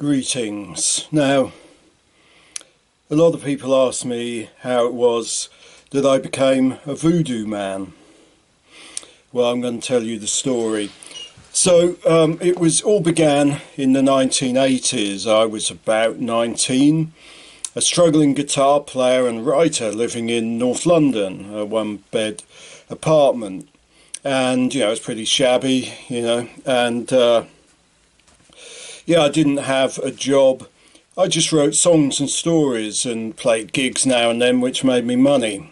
Greetings. Now, a lot of people ask me how it was that I became a voodoo man. Well, I'm going to tell you the story. So, it all began in the 1980s. I was about 19, a struggling guitar player and writer living in North London, a one-bed apartment. And, it was pretty shabby, and I didn't have a job. I just wrote songs and stories and played gigs now and then, which made me money.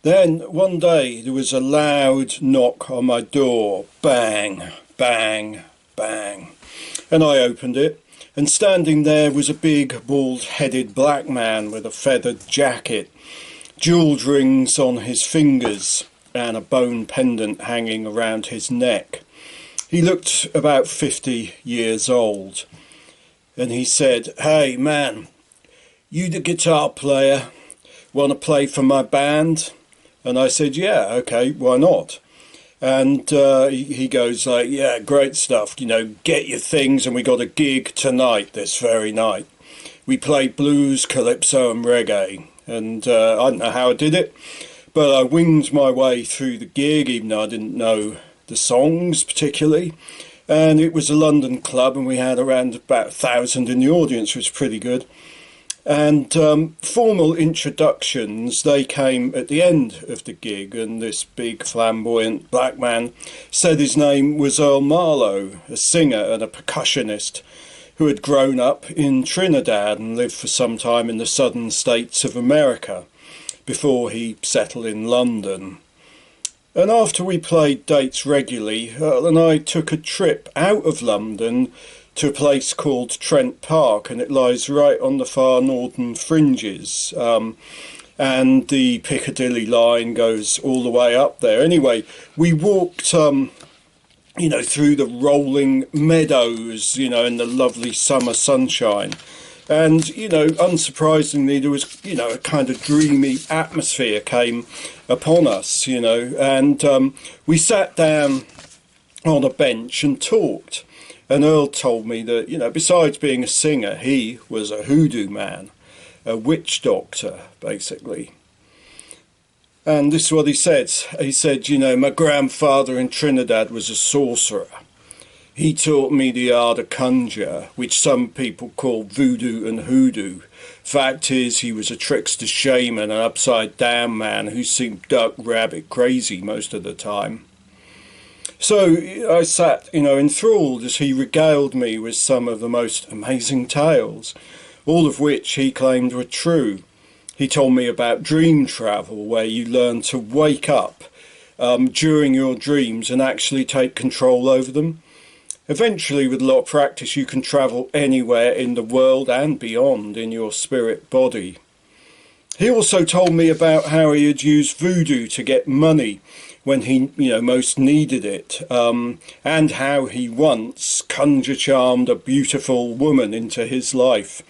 Then one day there was a loud knock on my door. Bang, bang, bang. And I opened it, and standing there was a big bald-headed black man with a feathered jacket, jewelled rings on his fingers and a bone pendant hanging around his neck. He looked about 50 years old, and he said, "Hey man, you the guitar player, want to play for my band?" And I said, "Yeah, okay, why not?" And he goes like, "Yeah, great stuff, get your things, and we got a gig tonight, this very night. We played blues, calypso and reggae." And I don't know how I did it, but I winged my way through the gig, even though I didn't know the songs particularly. And it was a London club, and we had around about 1,000 in the audience, which was pretty good. And formal introductions, they came at the end of the gig, and this big flamboyant black man said his name was Earl Marlowe, a singer and a percussionist who had grown up in Trinidad and lived for some time in the southern states of America before he settled in London. And after we played dates regularly, Earl and I took a trip out of London to a place called Trent Park, and it lies right on the far northern fringes. And the Piccadilly line goes all the way up there. Anyway, we walked, through the rolling meadows, in the lovely summer sunshine. And, unsurprisingly, there was, a kind of dreamy atmosphere came upon us, and we sat down on a bench and talked. And Earl told me that, besides being a singer, he was a hoodoo man, a witch doctor, basically. And this is what he said. He said, "My grandfather in Trinidad was a sorcerer. He taught me the art of conjure, which some people call voodoo and hoodoo. Fact is, he was a trickster shaman, an upside-down man who seemed duck rabbit crazy most of the time." So I sat, enthralled as he regaled me with some of the most amazing tales, all of which he claimed were true. He told me about dream travel, where you learn to wake up during your dreams and actually take control over them. Eventually, with a lot of practice, you can travel anywhere in the world and beyond in your spirit body. He also told me about how he had used voodoo to get money when he, most needed it, and how he once conjure charmed a beautiful woman into his life.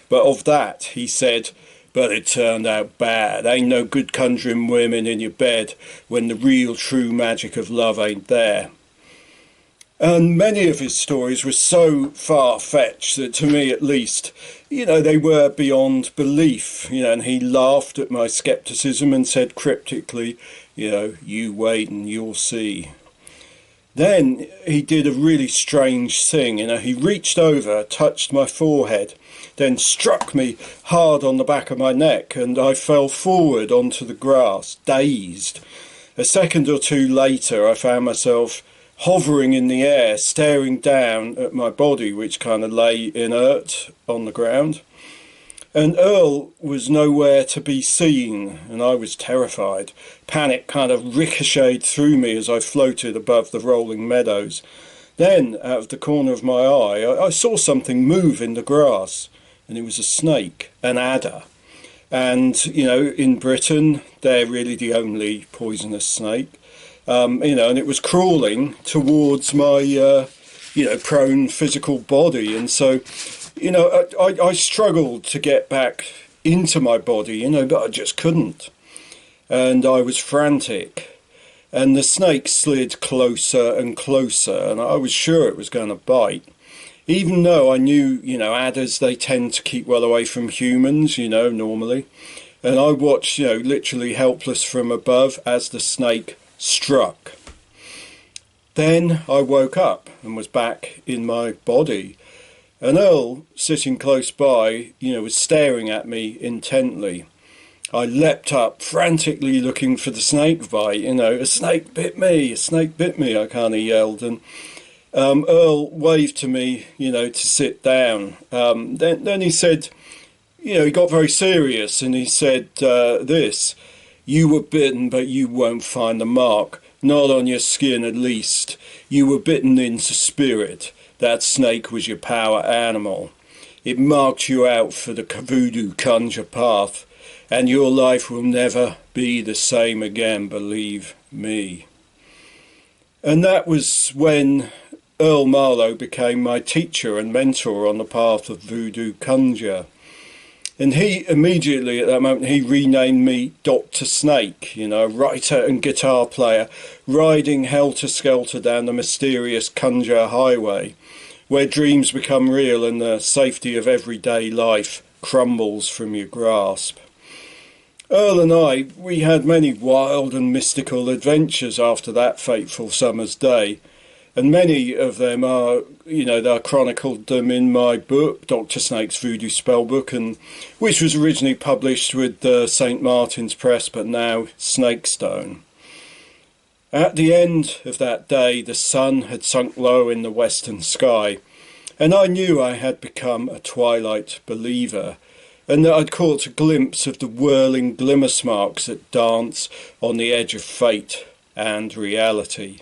But of that, he said, "But it turned out bad. Ain't no good conjuring women in your bed when the real true magic of love ain't there." And many of his stories were so far-fetched that, to me at least, they were beyond belief, and he laughed at my scepticism and said cryptically, "You wait and you'll see." Then he did a really strange thing, he reached over, touched my forehead, then struck me hard on the back of my neck, and I fell forward onto the grass, dazed. A second or two later, I found myself hovering in the air, staring down at my body, which kind of lay inert on the ground. And Earl was nowhere to be seen, and I was terrified. Panic kind of ricocheted through me as I floated above the rolling meadows. Then, out of the corner of my eye, I saw something move in the grass, and it was a snake, an adder. And, in Britain, they're really the only poisonous snake. And it was crawling towards my, prone physical body. And so, I struggled to get back into my body, but I just couldn't. And I was frantic. And the snake slid closer and closer, and I was sure it was going to bite. even though I knew, adders, they tend to keep well away from humans, normally. And I watched, literally helpless from above as the snake struck. Then I woke up and was back in my body. And Earl, sitting close by, was staring at me intently. I leapt up, frantically looking for the snake bite. A snake bit me, a snake bit me, I kind of yelled. And Earl waved to me, to sit down. Then he said, he got very serious and he said this: "You were bitten, but you won't find the mark, not on your skin at least. You were bitten into spirit. That snake was your power animal. It marked you out for the voodoo conjure path, and your life will never be the same again, believe me." And that was when Earl Marlowe became my teacher and mentor on the path of voodoo conjure. And he immediately, at that moment, he renamed me Doktor Snake, writer and guitar player, riding helter-skelter down the mysterious conjure highway, where dreams become real and the safety of everyday life crumbles from your grasp. Earl and I, we had many wild and mystical adventures after that fateful summer's day, and many of them are, I chronicled them in my book, Doktor Snake's Voodoo Spellbook, and which was originally published with St. Martin's Press, but now Snakestone. At the end of that day, the sun had sunk low in the western sky, and I knew I had become a twilight believer, and that I'd caught a glimpse of the whirling glimmer sparks that dance on the edge of fate and reality.